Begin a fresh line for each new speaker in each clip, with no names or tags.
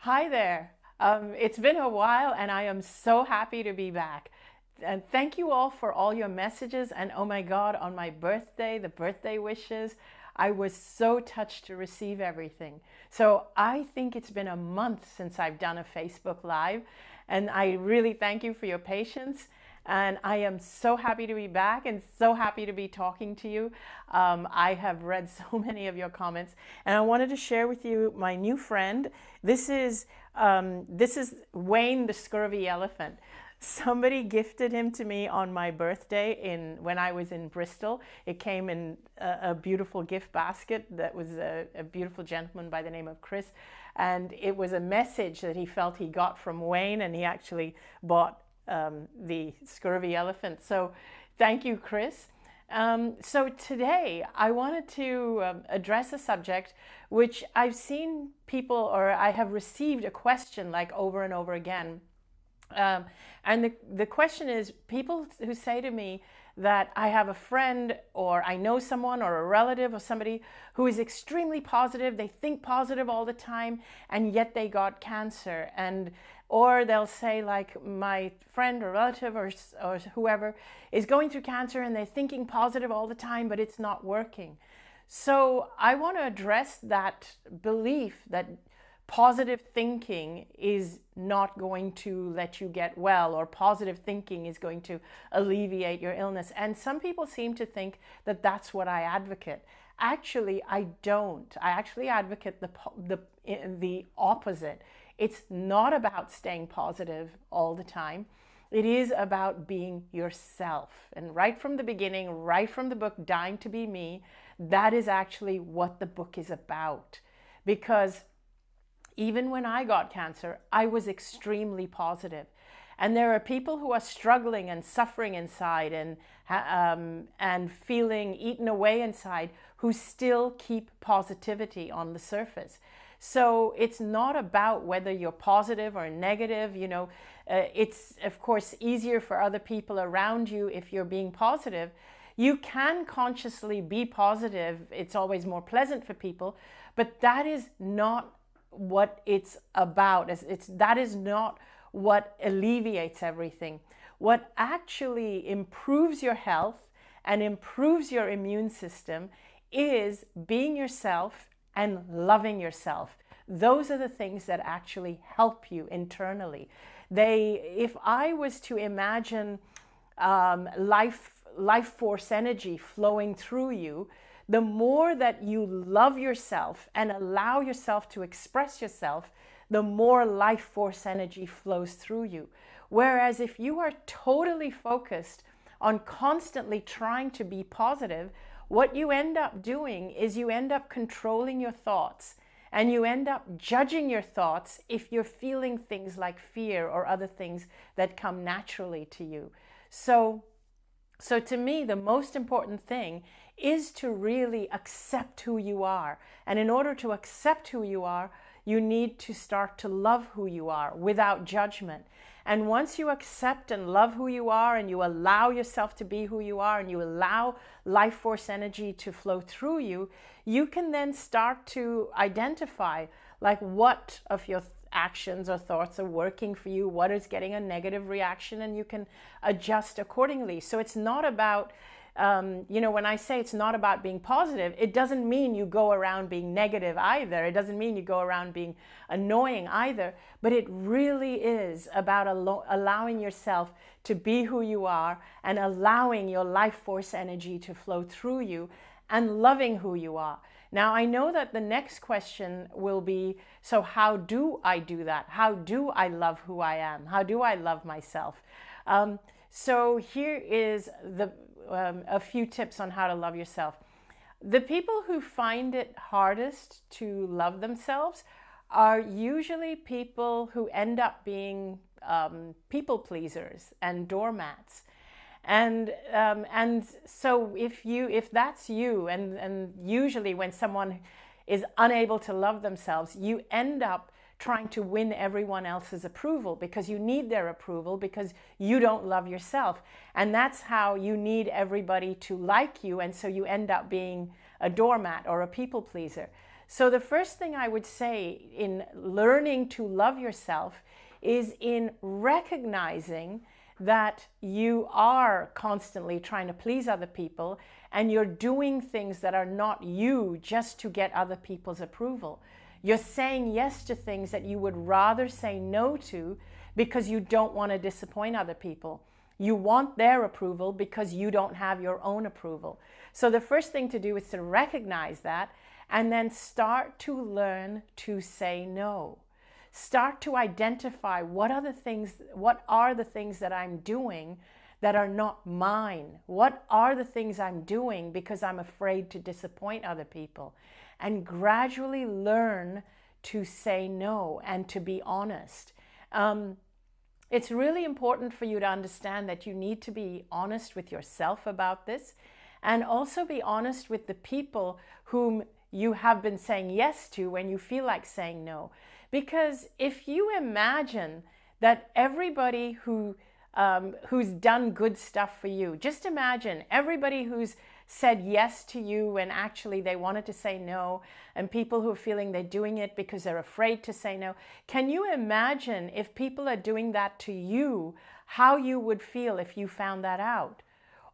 Hi there. It's been a while and I am so happy to be back. And thank you all for all your messages. And oh my God, on my birthday, the birthday wishes, I was so touched to receive everything. So I think it's been a month since I've done a Facebook Live. And I really thank you for your patience. And I am so happy to be back and so happy to be talking to you. I have read so many of your comments, and I wanted to share with you my new friend. This is Wayne the Scurvy Elephant. Somebody gifted him to me on my birthday when I was in Bristol. It came in a beautiful gift basket that was a beautiful gentleman by the name of Chris, and it was a message that he felt he got from Wayne, and he actually bought the scurvy elephant. So thank you, Chris. So today I wanted to address a subject which I've seen people, or I have received a question like over and over again. And the question is, people who say to me that I have a friend or I know someone or a relative or somebody who is extremely positive, they think positive all the time, and yet they got cancer. Or they'll say, like, my friend or relative or whoever is going through cancer and they're thinking positive all the time, but it's not working. So I want to address that belief that positive thinking is not going to let you get well, or positive thinking is going to alleviate your illness. And some people seem to think that that's what I advocate. Actually, I don't. I actually advocate the opposite. It's not about staying positive all the time. It is about being yourself. And right from the beginning, right from the book, Dying to Be Me, that is actually what the book is about. Because even when I got cancer, I was extremely positive. And there are people who are struggling and suffering inside and feeling eaten away inside, who still keep positivity on the surface. So it's not about whether you're positive or negative. It's of course easier for other people around you if you're being positive. You can consciously be positive. It's always more pleasant for people, but that is not what it's about. That is not what alleviates everything. What actually improves your health and improves your immune system is being yourself and loving yourself. Those are the things that actually help you internally. If I was to imagine life force energy flowing through you, the more that you love yourself and allow yourself to express yourself, the more life force energy flows through you. Whereas if you are totally focused on constantly trying to be positive, what you end up doing is you end up controlling your thoughts, and you end up judging your thoughts if you're feeling things like fear or other things that come naturally to you. So to me, the most important thing is to really accept who you are. And in order to accept who you are, you need to start to love who you are without judgment. And once you accept and love who you are, and you allow yourself to be who you are, and you allow life force energy to flow through you, you can then start to identify like what of your actions or thoughts are working for you, what is getting a negative reaction, and you can adjust accordingly. So it's not about when I say it's not about being positive, it doesn't mean you go around being negative either. It doesn't mean you go around being annoying either. But it really is about allowing yourself to be who you are, and allowing your life force energy to flow through you, and loving who you are. Now, I know that the next question will be, so how do I do that? How do I love who I am? How do I love myself? So here is a few tips on how to love yourself. The people who find it hardest to love themselves are usually people who end up being people pleasers and doormats. And so if that's you, and usually when someone is unable to love themselves, you end up trying to win everyone else's approval, because you need their approval because you don't love yourself. And that's how you need everybody to like you, and so you end up being a doormat or a people pleaser. So the first thing I would say in learning to love yourself is in recognizing that you are constantly trying to please other people and you're doing things that are not you just to get other people's approval. You're saying yes to things that you would rather say no to because you don't want to disappoint other people. You want their approval because you don't have your own approval. So the first thing to do is to recognize that and then start to learn to say no. Start to identify what are the things that I'm doing that are not mine? What are the things I'm doing because I'm afraid to disappoint other people? And gradually learn to say no and to be honest. It's really important for you to understand that you need to be honest with yourself about this, and also be honest with the people whom you have been saying yes to when you feel like saying no. Because if you imagine that everybody who's done good stuff for you, just imagine everybody who's said yes to you when actually they wanted to say no, and people who are feeling they're doing it because they're afraid to say no. Can you imagine if people are doing that to you, how you would feel if you found that out?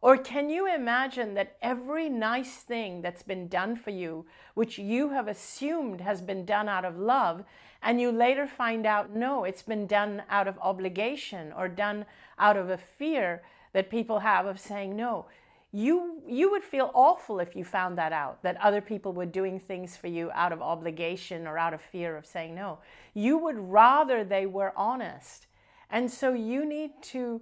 Or can you imagine that every nice thing that's been done for you, which you have assumed has been done out of love, and you later find out, no, it's been done out of obligation or done out of a fear that people have of saying no? You would feel awful if you found that out, that other people were doing things for you out of obligation or out of fear of saying no. You would rather they were honest. And so you need to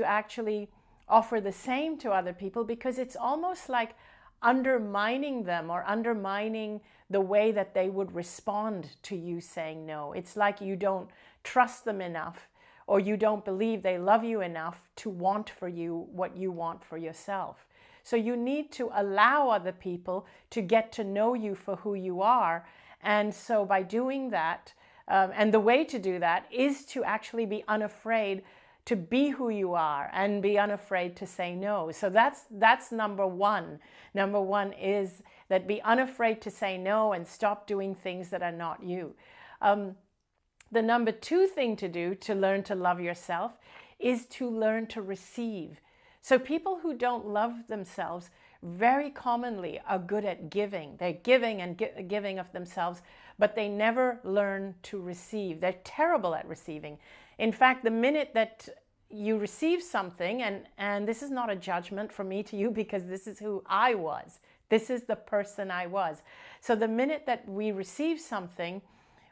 actually offer the same to other people, because it's almost like undermining them or undermining the way that they would respond to you saying no. It's like you don't trust them enough, or you don't believe they love you enough to want for you what you want for yourself. So you need to allow other people to get to know you for who you are. And so by doing that, and the way to do that is to actually be unafraid to be who you are and be unafraid to say no. So that's number one. Number one is that be unafraid to say no and stop doing things that are not you. The number two thing to do to learn to love yourself is to learn to receive. So people who don't love themselves very commonly are good at giving. They're giving and giving of themselves, but they never learn to receive. They're terrible at receiving. In fact, the minute that you receive something, and this is not a judgment from me to you, because this is who I was. This is the person I was. So the minute that we receive something,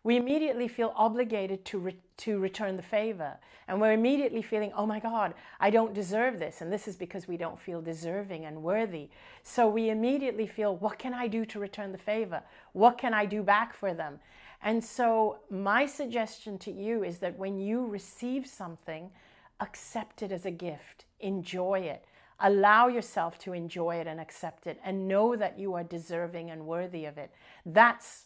we immediately feel obligated to return the favor. And we're immediately feeling, oh my God, I don't deserve this. And this is because we don't feel deserving and worthy. So we immediately feel, what can I do to return the favor? What can I do back for them? And so my suggestion to you is that when you receive something, accept it as a gift. Enjoy it. Allow yourself to enjoy it and accept it, and know that you are deserving and worthy of it. That's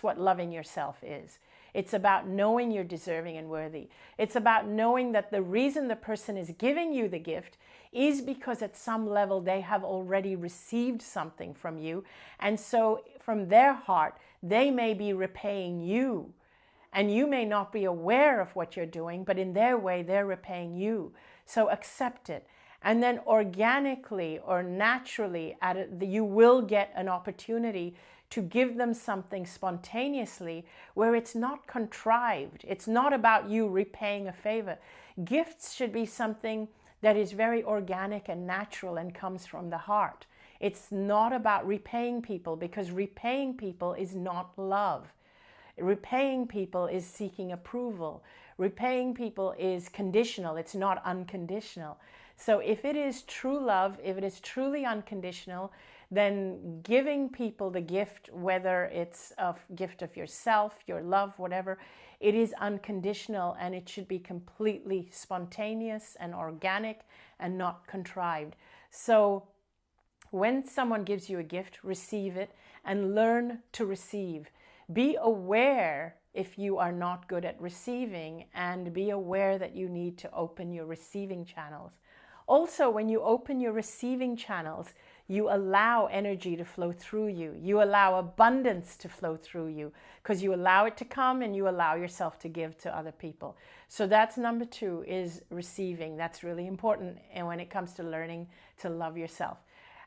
what loving yourself is. It's about knowing you're deserving and worthy. It's about knowing that the reason the person is giving you the gift is because at some level they have already received something from you. And so from their heart, they may be repaying you. And you may not be aware of what you're doing, but in their way, they're repaying you. So accept it. And then organically or naturally, you will get an opportunity to give them something spontaneously where it's not contrived. It's not about you repaying a favor. Gifts should be something that is very organic and natural and comes from the heart. It's not about repaying people, because repaying people is not love. Repaying people is seeking approval. Repaying people is conditional. It's not unconditional. So if it is true love, if it is truly unconditional, then giving people the gift, whether it's a gift of yourself, your love, whatever, it is unconditional, and it should be completely spontaneous and organic and not contrived. So when someone gives you a gift, receive it and learn to receive. Be aware if you are not good at receiving, and be aware that you need to open your receiving channels. Also, when you open your receiving channels, you allow energy to flow through you. You allow abundance to flow through you because you allow it to come and you allow yourself to give to other people. So that's number 2, is receiving. That's really important, and when it comes to learning to love yourself.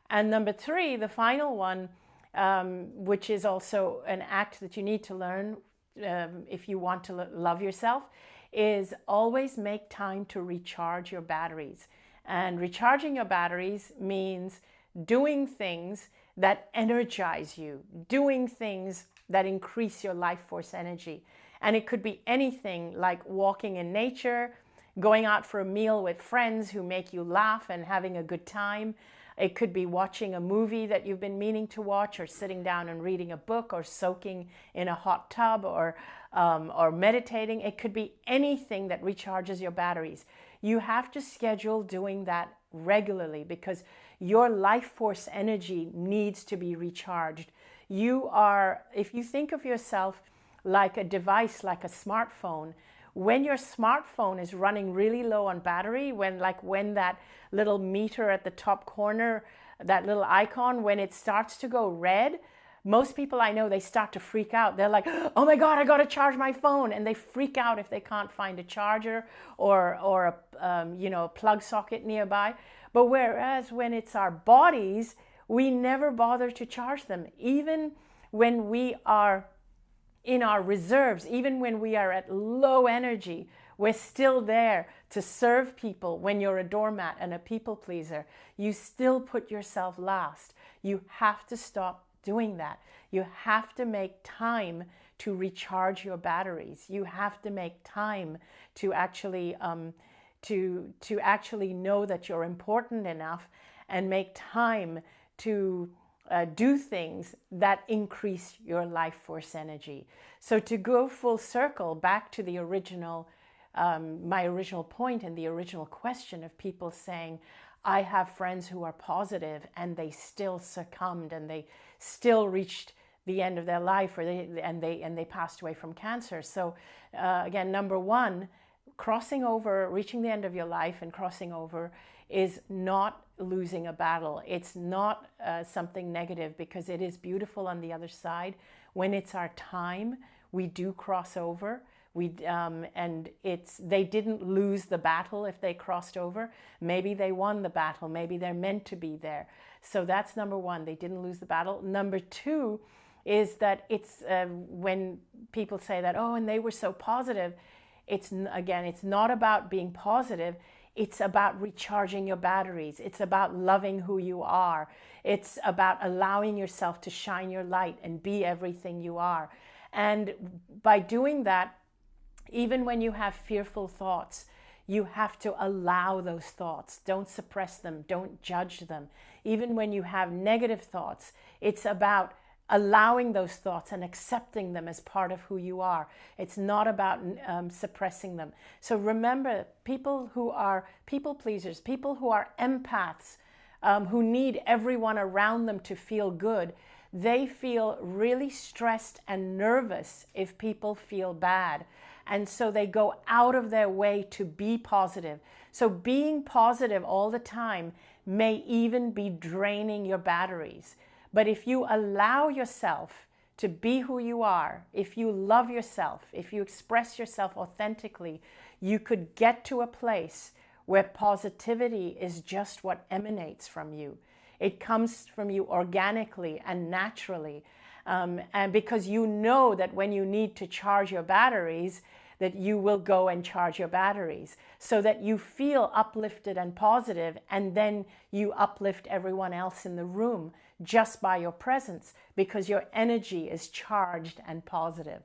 And number 3, the final one, which is also an act that you need to learn if you want to love yourself, is always make time to recharge your batteries. And recharging your batteries means doing things that energize you, doing things that increase your life force energy. And it could be anything like walking in nature, going out for a meal with friends who make you laugh and having a good time. It could be watching a movie that you've been meaning to watch, or sitting down and reading a book, or soaking in a hot tub, or meditating. It could be anything that recharges your batteries. You have to schedule doing that regularly because your life force energy needs to be recharged. If you think of yourself like a device, like a smartphone, when your smartphone is running really low on battery, when that little meter at the top corner, that little icon, when it starts to go red, most people I know, they start to freak out. They're like, oh my God, I got to charge my phone. And they freak out if they can't find a charger or a plug socket nearby. But whereas when it's our bodies, we never bother to charge them. Even when we are in our reserves, even when we are at low energy, we're still there to serve people. When you're a doormat and a people pleaser, you still put yourself last. You have to stop doing that. You have to make time to recharge your batteries. You have to make time to actually actually know that you're important enough, and make time to do things that increase your life force energy. So to go full circle back to the original, my original point and the original question of people saying, I have friends who are positive and they still succumbed and they still reached the end of their life, or they passed away from cancer. So again, number 1, crossing over, reaching the end of your life and crossing over is not losing a battle. It's not something negative, because it is beautiful on the other side. When it's our time, we do cross over. They didn't lose the battle if they crossed over. Maybe they won the battle. Maybe they're meant to be there. So that's number 1. They didn't lose the battle. Number 2 is that it's when people say that, oh, and they were so positive. It's not about being positive. It's about recharging your batteries. It's about loving who you are. It's about allowing yourself to shine your light and be everything you are. And by doing that, even when you have fearful thoughts, you have to allow those thoughts. Don't suppress them. Don't judge them. Even when you have negative thoughts, it's about allowing those thoughts and accepting them as part of who you are. It's not about suppressing them. So remember, people who are people pleasers, people who are empaths, who need everyone around them to feel good, they feel really stressed and nervous if people feel bad. And so they go out of their way to be positive. So being positive all the time may even be draining your batteries. But if you allow yourself to be who you are, if you love yourself, if you express yourself authentically, you could get to a place where positivity is just what emanates from you. It comes from you organically and naturally. And because you know that when you need to charge your batteries, that you will go and charge your batteries, so that you feel uplifted and positive, and then you uplift everyone else in the room just by your presence, because your energy is charged and positive.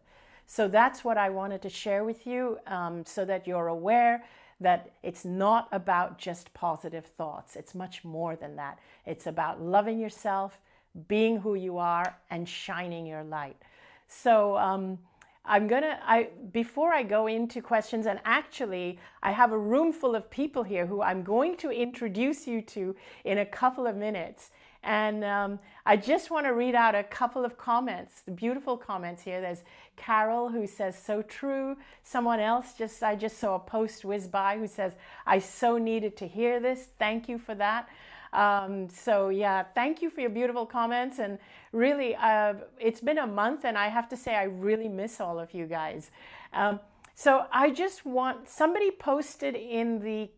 So that's what I wanted to share with you, so that you're aware that it's not about just positive thoughts. It's much more than that. It's about loving yourself, being who you are, and shining your light. So before I go into questions, and actually I have a room full of people here who I'm going to introduce you to in a couple of minutes. And I just want to read out a couple of comments, the beautiful comments here. There's Carol, who says, so true. Someone else, I just saw a post whiz by, who says, I so needed to hear this. Thank you for that. So yeah, thank you for your beautiful comments. And really, it's been a month, and I have to say I really miss all of you guys. Um, so I just want somebody posted in the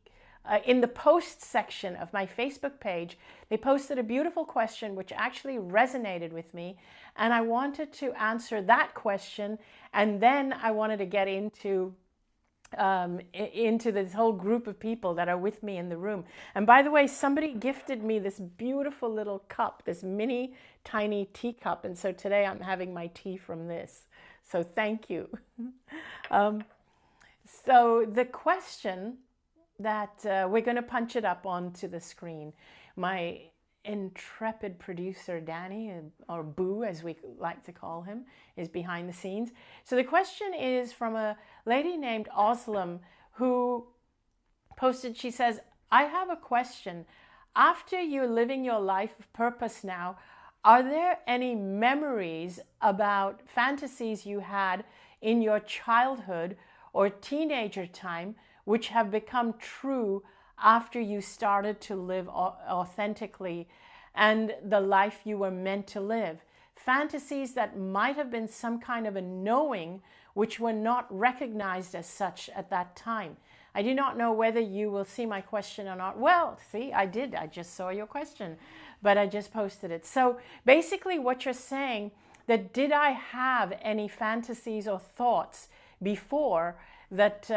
post section of my Facebook page, they posted a beautiful question which actually resonated with me. And I wanted to answer that question. And then I wanted to get into this whole group of people that are with me in the room. And by the way, somebody gifted me this beautiful little cup, this mini tiny teacup. And so today I'm having my tea from this. So thank you. So the question that we're going to punch it up onto the screen. My intrepid producer, Danny, or Boo, as we like to call him, is behind the scenes. So the question is from a lady named Oslam, who posted, she says, I have a question. After you're living your life of purpose now, are there any memories about fantasies you had in your childhood or teenager time which have become true after you started to live authentically and the life you were meant to live? Fantasies that might have been some kind of a knowing which were not recognized as such at that time. I do not know whether you will see my question or not. Well, see, I did. I just saw your question, but I just posted it. So basically what you're saying, that did I have any fantasies or thoughts before that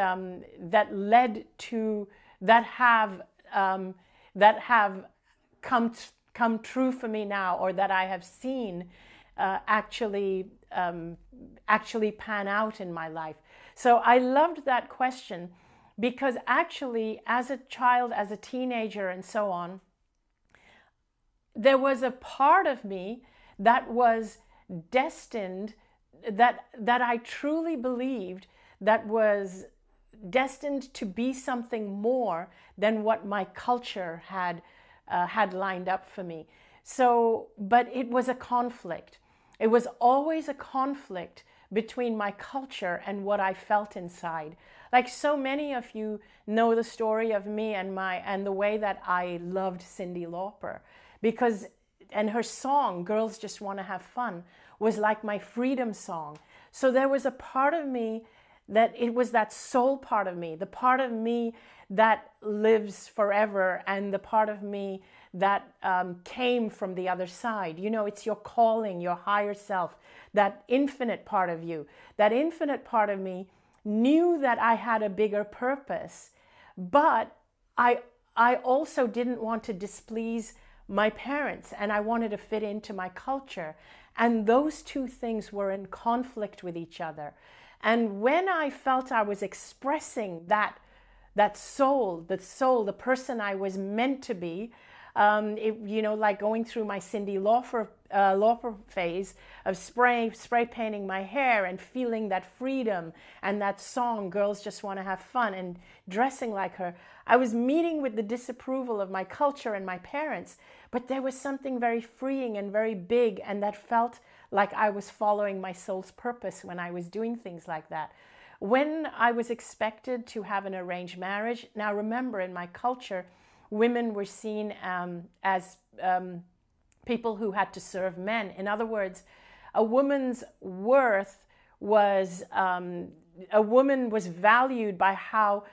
led to that have come true for me now, or that I have seen actually pan out in my life. So I loved that question, because actually as a child, as a teenager and so on, there was a part of me that was destined, that I truly believed that was destined to be something more than what my culture had lined up for me. So, but it was a conflict. It was always a conflict between my culture and what I felt inside. Like so many of you know the story of me and the way that I loved Cyndi Lauper, because, and her song, Girls Just Want to Have Fun, was like my freedom song. So there was a part of me that it was that soul part of me, the part of me that lives forever, and the part of me that came from the other side. You know, it's your calling, your higher self, that infinite part of you. That infinite part of me knew that I had a bigger purpose, but I also didn't want to displease my parents, and I wanted to fit into my culture. And those two things were in conflict with each other. And when I felt I was expressing that soul, the person I was meant to be, like going through my Cyndi Lauper phase of spray painting my hair and feeling that freedom, and that song, Girls Just Want to Have Fun, and dressing like her, I was meeting with the disapproval of my culture and my parents, but there was something very freeing and very big, and that felt like I was following my soul's purpose when I was doing things like that. When I was expected to have an arranged marriage, now remember, in my culture, women were seen as people who had to serve men. In other words, a woman's worth was, a woman was valued by how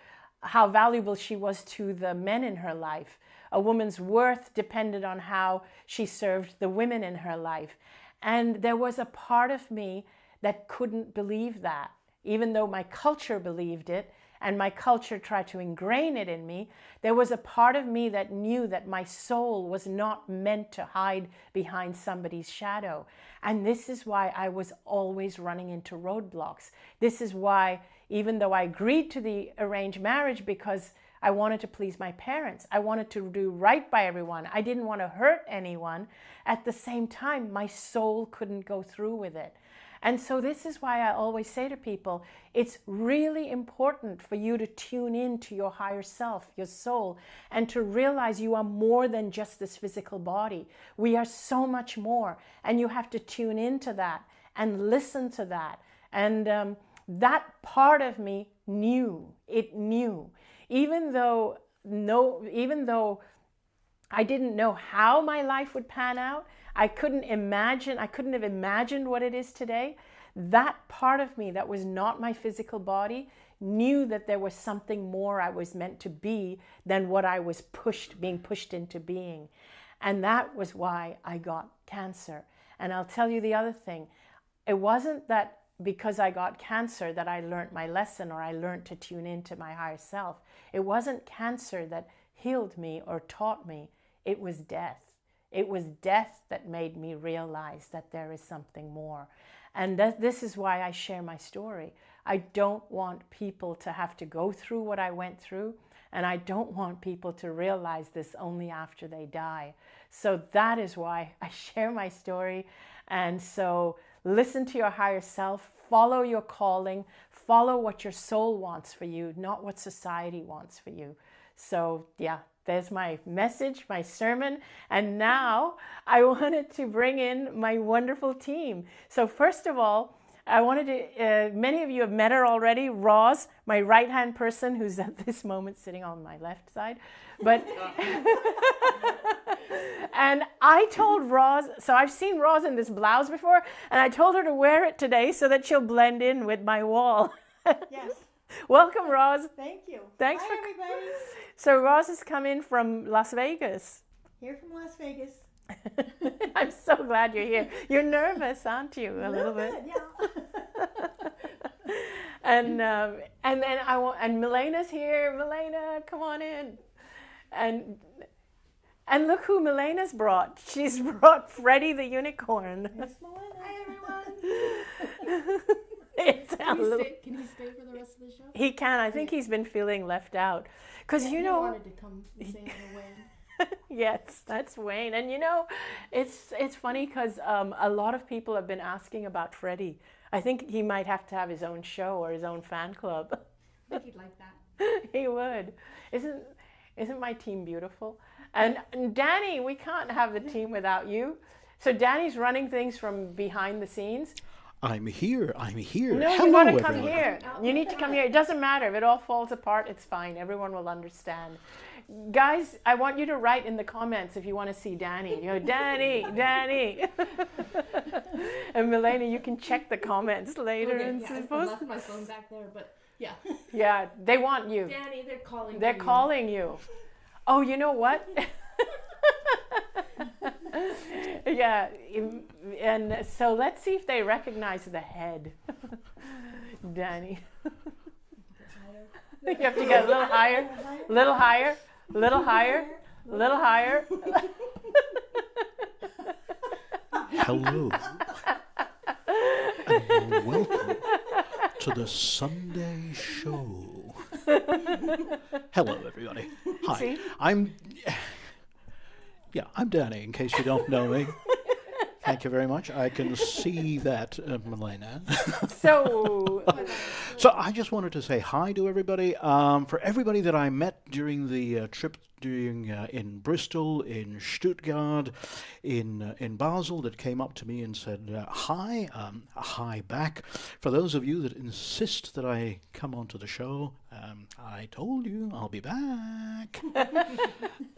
valuable she was to the men in her life. A woman's worth depended on how she served the women in her life. And there was a part of me that couldn't believe that, even though my culture believed it and my culture tried to ingrain it in me. There was a part of me that knew that my soul was not meant to hide behind somebody's shadow. And this is why I was always running into roadblocks. This is why, even though I agreed to the arranged marriage because I wanted to please my parents, I wanted to do right by everyone, I didn't want to hurt anyone, at the same time, my soul couldn't go through with it. And so this is why I always say to people, it's really important for you to tune in to your higher self, your soul, and to realize you are more than just this physical body. We are so much more, and you have to tune into that and listen to that. And that part of me knew, it knew. Even though I didn't know how my life would pan out. I couldn't have imagined what it is today. That part of me that was not my physical body knew that there was something more I was meant to be than what I was being pushed into being. And that was why I got cancer. And I'll tell you the other thing. It wasn't that because I got cancer that I learned my lesson or I learned to tune into my higher self. It wasn't cancer that healed me or taught me. It was death. It was death that made me realize that there is something more. And this is why I share my story. I don't want people to have to go through what I went through, and I don't want people to realize this only after they die. So that is why I share my story. And so listen to your higher self, follow your calling, follow what your soul wants for you, not what society wants for you. So yeah, there's my message, my sermon. And now I wanted to bring in my wonderful team. So first of all, I wanted to, many of you have met her already, Roz, my right-hand person, who's at this moment sitting on my left side. But, and I told Roz, so I've seen Roz in this blouse before, and I told her to wear it today so that she'll blend in with my wall.
Yes.
Welcome, Roz.
Thank you.
Thanks
Hi, everybody.
So Roz has come in from Las Vegas.
Here from Las Vegas.
I'm so glad you're here. You're nervous, aren't you? A little bit.
Yeah.
And then and Milena's here. Milena, come on in. And look who Milena's brought. She's brought Freddie the unicorn.
Yes, Milena. Hi, everyone.
Can he stay for the rest of the show?
He can. I think he's been feeling left out. Because,
He wanted to come and say hello, Wayne.
Yes, that's Wayne. And it's funny because a lot of people have been asking about Freddie. I think he might have to have his own show or his own fan club.
I think he'd like that.
He would. Isn't my team beautiful? And Danny, we can't have the team without you. So Danny's running things from behind the scenes.
I'm here.
No,
Hello,
you want to
everyone.
come here. You need to come here. It doesn't matter. If it all falls apart, it's fine. Everyone will understand. Guys, I want you to write in the comments if you want to see Danny. Danny. And Milena, you can check the comments later.
Okay,
and
yeah, I
suppose...
left my phone back there, but yeah.
Yeah, they want you.
Danny, they're calling
They're
for
calling you. Oh, you know what? Yeah, and so let's see if they recognize the head. Danny. You have to get a little higher, little higher, little higher, little higher.
Hello. And welcome to the Sunday show. Hello, everybody. Hi.
See?
I'm Danny, in case you don't know me. Thank you very much. I can see that, Milena.
So
So I just wanted to say hi to everybody. For everybody that I met during the trip in Bristol, in Stuttgart, in Basel, that came up to me and said hi, hi back. For those of you that insist that I come onto the show, I told you I'll be back.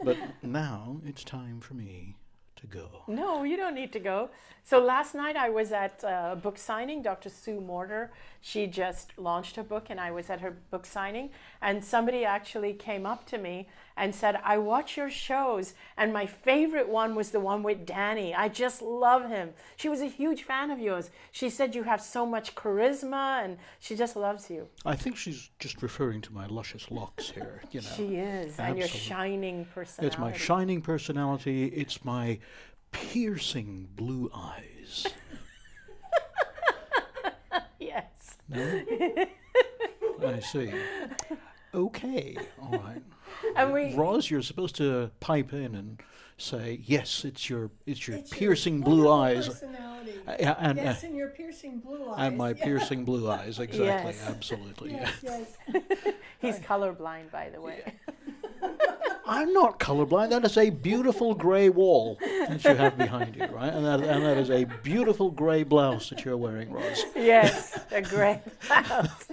But now it's time for me to go.
no, you don't need to go. So last night I was at a book signing. Dr. Sue Morter, she just launched her book and I was at her book signing. And somebody actually came up to me and said, I watch your shows and my favorite one was the one with Danny. I just love him. She was a huge fan of yours. She said you have so much charisma and she just loves you.
I think she's just referring to my luscious locks here.
She is. And your
Absolutely.
shining personality.
It's my shining personality. It's my piercing blue eyes.
Yes.
No? I see. Okay, all right.
And
Roz, you're supposed to pipe in and say, yes, it's your piercing
your
blue
wonderful
eyes.
Personality.
And,
Yes, and your piercing blue eyes.
and my
Yeah.
piercing blue eyes, exactly,
Yes.
absolutely.
Yes.
he's colorblind, by the way.
I'm not colorblind. That is a beautiful grey wall that you have behind you, right? And that is a beautiful grey blouse that you're wearing, Roz.
Yes, a great house.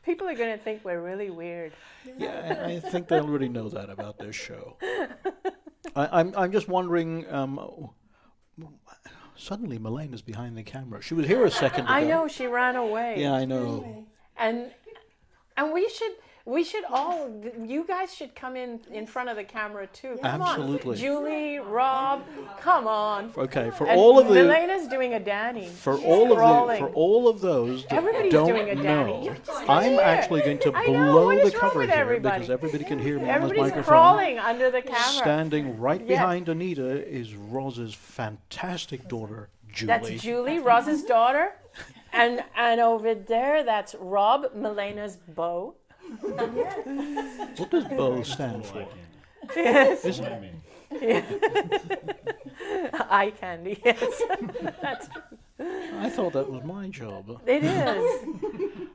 People are going to think we're really weird.
Yeah, I think they already know that about this show. I'm just wondering. Suddenly, Melena's behind the camera. She was here a second ago.
I know she ran away.
Yeah, I know.
Anyway,
And we should all, you guys should come in front of the camera too. Come
Absolutely.
on, Julie, Rob, come on.
Okay, for
And
all of the
Melena's doing a Danny.
for
She's
all of the
crawling.
for all of those that
Everybody's
don't
doing a Danny.
know,
You're just
I'm
here.
actually going to
I know,
blow
what
the
is wrong
cover
with
here
everybody?
because everybody can hear me on this
Everybody's
microphone.
crawling under the camera.
Standing right
Yeah.
behind Anita is Roz's fantastic daughter, Julie.
That's Julie, Roz's daughter. And over there, that's Rob, Melena's beau.
What does Bo stand for?
Yes.
Isn't it?
Eye candy, yes. That's
I thought that was my job.
it is.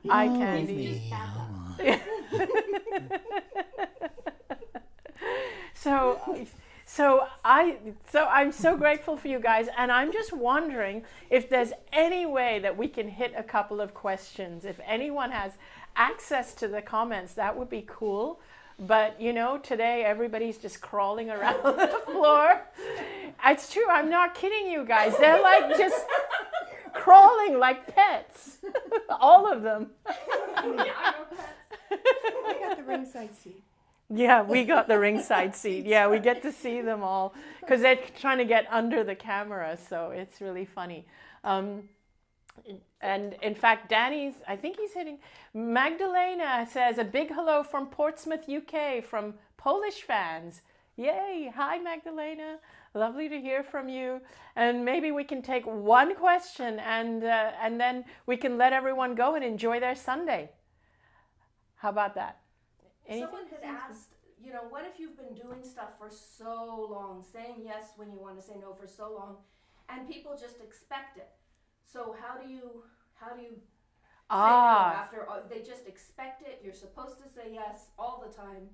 Eye candy. So I'm so grateful for you guys, and I'm just wondering if there's any way that we can hit a couple of questions. If anyone has access to the comments, that would be cool. But you know, today everybody's just crawling around the floor. It's true, I'm not kidding you guys. They're like just crawling like pets. All of them.
I got the ringside seat.
Yeah, we got the ringside seat. Yeah, we get to see them all because they're trying to get under the camera, so it's really funny. And in fact, I think he's hitting. Magdalena says, a big hello from Portsmouth, UK, from Polish fans. Yay! Hi, Magdalena. Lovely to hear from you. And maybe we can take one question and then we can let everyone go and enjoy their Sunday. How about that?
Someone had asked, you know, what if you've been doing stuff for so long, saying yes when you want to say no for so long, and people just expect it. So how do you say no after they just expect it? You're supposed to say yes all the time,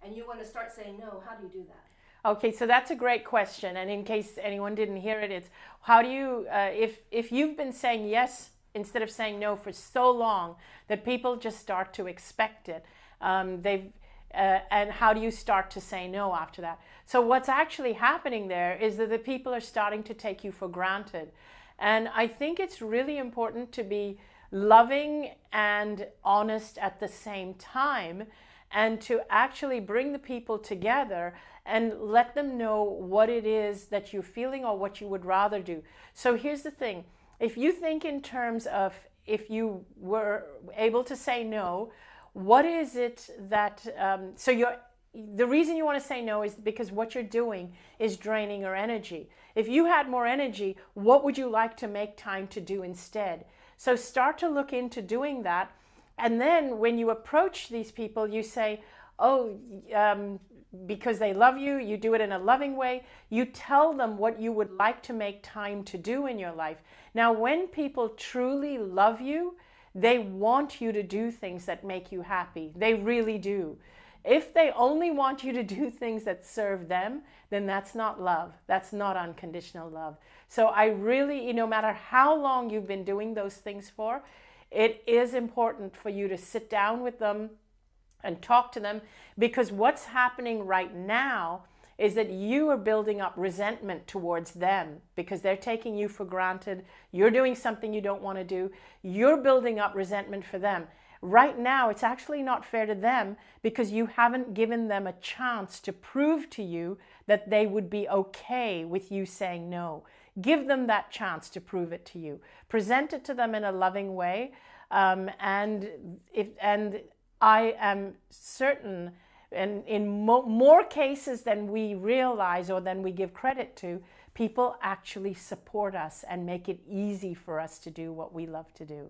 and you want to start saying no. How do you do that?
Okay, so that's a great question. And in case anyone didn't hear it, it's how do you, if you've been saying yes instead of saying no for so long that people just start to expect it, and how do you start to say no after that? So what's actually happening there is that the people are starting to take you for granted. And I think it's really important to be loving and honest at the same time, and to actually bring the people together and let them know what it is that you're feeling or what you would rather do. So here's the thing. If you think in terms of if you were able to say no, what is it that, the reason you want to say no is because what you're doing is draining your energy. If you had more energy, what would you like to make time to do instead? So start to look into doing that. And then when you approach these people, you say, because they love you, you do it in a loving way. You tell them what you would like to make time to do in your life. Now, when people truly love you, they want you to do things that make you happy. They really do. If they only want you to do things that serve them, then that's not love. That's not unconditional love. So I really, no matter how long you've been doing those things for, it is important for you to sit down with them and talk to them, because what's happening right now is that you are building up resentment towards them because they're taking you for granted. You're doing something you don't want to do. You're building up resentment for them. Right now, it's actually not fair to them because you haven't given them a chance to prove to you that they would be okay with you saying no. Give them that chance to prove it to you. Present it to them in a loving way. And I am certain, and in more cases than we realize or than we give credit to, people actually support us and make it easy for us to do what we love to do.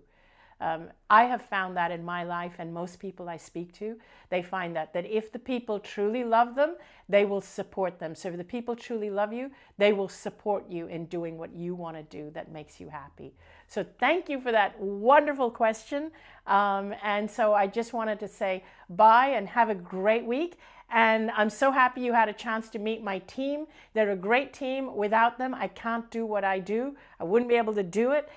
I have found that in my life, and most people I speak to, they find that if the people truly love them, they will support them. So if the people truly love you, they will support you in doing what you want to do that makes you happy. So thank you for that wonderful question. And so I just wanted to say bye and have a great week. And I'm so happy you had a chance to meet my team. They're a great team. Without them, I can't do what I do. I wouldn't be able to do it.